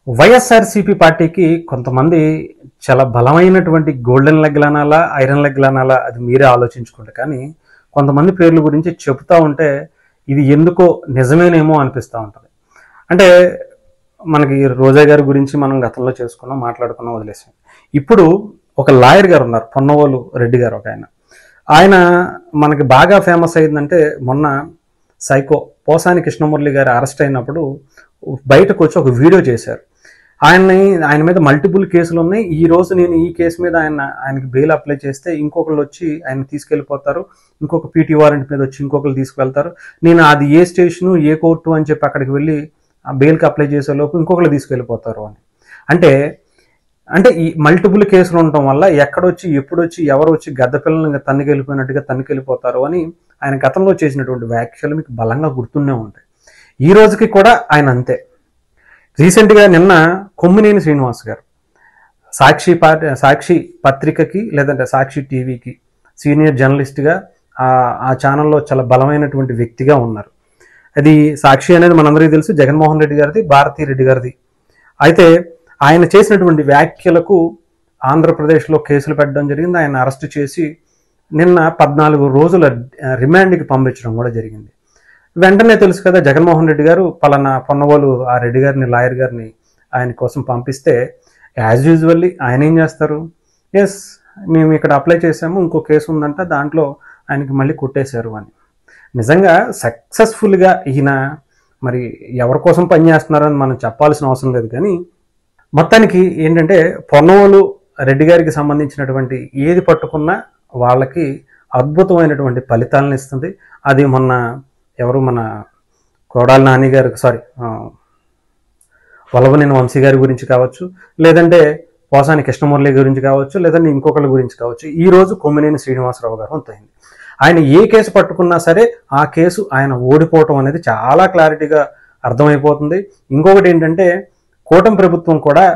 వైఎస్ఆర్సీపీ పార్టీకి కొంతమంది చాలా బలమైనటువంటి గోల్డెన్ లెగ్ అనాలా, ఐరన్ లెగ్ అనాలా అది మీరే ఆలోచించుకోండి. కానీ కొంతమంది పేర్ల గురించి చెప్తా ఉంటే ఇది ఎందుకో నిజమేనేమో అనిపిస్తూ ఉంటుంది. అంటే మనకి రోజా గారి గురించి మనం గతంలో చేసుకున్నాం, మాట్లాడుకున్నాం, వదిలేసాం. ఇప్పుడు ఒక లాయర్ గారు ఉన్నారు, పొన్నవోలు రెడ్డి గారు ఒక ఆయన మనకి బాగా ఫేమస్ అయిందంటే మొన్న సైకో పోసాని కృష్ణమురళి గారు అరెస్ట్ అయినప్పుడు బయటకు వచ్చి ఒక వీడియో చేశారు. ఆయన మీద మల్టిపుల్ కేసులు ఉన్నాయి. ఈ రోజు నేను ఈ కేసు మీద ఆయనకి బెయిల్ అప్లై చేస్తే ఇంకొకళ్ళు వచ్చి ఆయన తీసుకెళ్ళిపోతారు, ఇంకొక పీటీ వారెంట్ మీద వచ్చి ఇంకొకరు తీసుకువెళ్తారు. నేను అది ఏ స్టేషను ఏ కోర్టు అని చెప్పి అక్కడికి వెళ్ళి ఆ బెయిల్కి అప్లై చేసేలోపు ఇంకొకరు తీసుకెళ్ళిపోతారు అని. అంటే ఈ మల్టిపుల్ కేసులు ఉండటం వల్ల ఎక్కడొచ్చి ఎప్పుడొచ్చి ఎవరు వచ్చి గద్ద పిల్లల్ని తన్నుకెళ్ళిపోయినట్టుగా తన్నుకెళ్ళిపోతారు అని ఆయన గతంలో చేసినటువంటి వ్యాఖ్యలు మీకు బలంగా గుర్తున్నే ఉంటాయి. ఈ రోజుకి కూడా ఆయన అంతే. రీసెంట్గా నిన్న కొమ్మినేని శ్రీనివాస్ గారు సాక్షి పత్రికకి లేదంటే సాక్షి టీవీకి సీనియర్ జర్నలిస్ట్గా ఆ ఛానల్లో చాలా బలమైనటువంటి వ్యక్తిగా ఉన్నారు. అది సాక్షి అనేది మనందరికీ తెలుసు, జగన్మోహన్ రెడ్డి గారిది, భారతీ రెడ్డి గారిది. అయితే ఆయన చేసినటువంటి వ్యాఖ్యలకు ఆంధ్రప్రదేశ్లో కేసులు పెట్టడం జరిగింది. ఆయన అరెస్టు చేసి నిన్న 14 రోజుల రిమాండ్కి పంపించడం కూడా జరిగింది. వెంటనే తెలుసు కదా, జగన్మోహన్ రెడ్డి గారు పలానా పొన్నవోలు ఆ రెడ్డి గారిని, లాయర్ గారిని ఆయన కోసం పంపిస్తే యాజ్ యూజువల్లీ ఆయన ఏం చేస్తారు, ఎస్ మేము ఇక్కడ అప్లై చేసాము, ఇంకో కేసు ఉందంట, దాంట్లో ఆయనకి మళ్ళీ కొట్టేశారు అని. నిజంగా సక్సెస్ఫుల్గా ఈయన మరి ఎవరి కోసం పనిచేస్తున్నారని మనం చెప్పాల్సిన అవసరం లేదు. కానీ మొత్తానికి ఏంటంటే పొన్నవోలు రెడ్డి గారికి సంబంధించినటువంటి ఏది పట్టుకున్నా వాళ్ళకి అద్భుతమైనటువంటి ఫలితాలను ఇస్తుంది. అది మొన్న మన కోడాల నాని గారు, వల్లభనేని వంశీ గారి గురించి కావచ్చు, లేదంటే పోసాని కృష్ణమురళి గురించి కావచ్చు, లేదంటే ఇంకొకరి గురించి కావచ్చు, ఈరోజు కొమ్మినేని శ్రీనివాసరావు గారు అంతైంది. ఆయన ఏ కేసు పట్టుకున్నా సరే ఆ కేసు ఆయన ఓడిపోవటం అనేది చాలా క్లారిటీగా అర్థమైపోతుంది. ఇంకొకటి ఏంటంటే కూటమి ప్రభుత్వం కూడా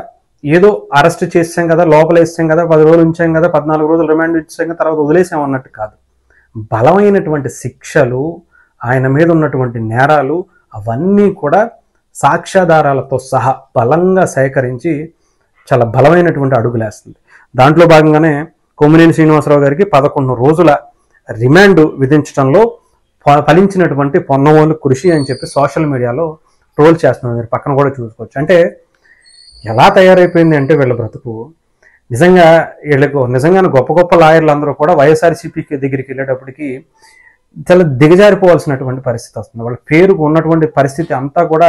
ఏదో అరెస్ట్ చేసాం కదా, లోపల వేసాం కదా, 10 రోజులు ఉంచాం కదా, 14 రోజులు రిమాండ్ ఇచ్చాం కదా, తర్వాత వదిలేసాం అన్నట్టు కాదు. బలమైనటువంటి శిక్షలు, ఆయన మీద ఉన్నటువంటి నేరాలు అవన్నీ కూడా సాక్ష్యాధారాలతో సహా బలంగా సేకరించి చాలా బలమైనటువంటి అడుగులేస్తుంది. దాంట్లో భాగంగానే కొమ్మినేని శ్రీనివాసరావు గారికి 11 రోజుల రిమాండ్ విధించడంలో ఫలించినటువంటి పొన్నవోలు కృషి అని చెప్పి సోషల్ మీడియాలో ట్రోల్ చేస్తున్నారు. మీరు పక్కన కూడా చూసుకోవచ్చు. అంటే ఎలా తయారైపోయింది అంటే వీళ్ళ బ్రతుకు. నిజంగానే గొప్ప గొప్ప లాయర్లు అందరూ కూడా వైఎస్ఆర్సీపీకి దగ్గరికి వెళ్ళేటప్పటికి చాలా దిగజారిపోవాల్సినటువంటి పరిస్థితి వస్తుంది. వాళ్ళ పేరుకు ఉన్నటువంటి పరిస్థితి అంతా కూడా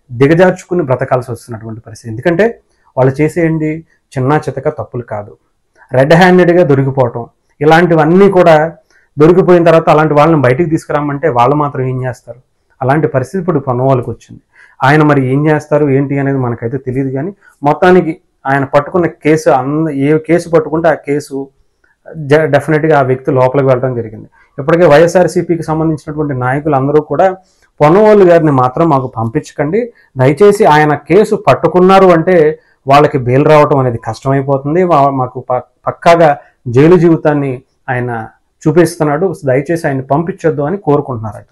దిగజార్చుకుని బ్రతకాల్సి వస్తున్నటువంటి పరిస్థితి. ఎందుకంటే వాళ్ళు చేసేయండి చిన్న చితక తప్పులు కాదు, రెడ్ హ్యాండెడ్గా దొరికిపోవటం, ఇలాంటివన్నీ కూడా దొరికిపోయిన తర్వాత అలాంటి వాళ్ళని బయటికి తీసుకురామంటే వాళ్ళు మాత్రం ఏం చేస్తారు? అలాంటి పరిస్థితి ఇప్పుడు పొన్నవోలుకి వచ్చింది. ఆయన మరి ఏం చేస్తారు ఏంటి అనేది మనకైతే తెలియదు. కానీ మొత్తానికి ఆయన పట్టుకున్న కేసు ఏ కేసు పట్టుకుంటే ఆ కేసు డెఫినెట్గా ఆ వ్యక్తి లోపలికి వెళ్ళడం జరిగింది. ఇప్పటికే వైఎస్ఆర్సీపీకి సంబంధించినటువంటి నాయకులు అందరూ కూడా పొన్నవోలు గారిని మాత్రం మాకు పంపించకండి, దయచేసి ఆయన కేసు పట్టుకున్నారు అంటే వాళ్ళకి బెయిల్ రావటం అనేది కష్టమైపోతుంది, మాకు పక్కాగా జైలు జీవితాన్ని ఆయన చూపిస్తున్నాడు, దయచేసి ఆయన పంపించొద్దు అని కోరుకుంటున్నారట.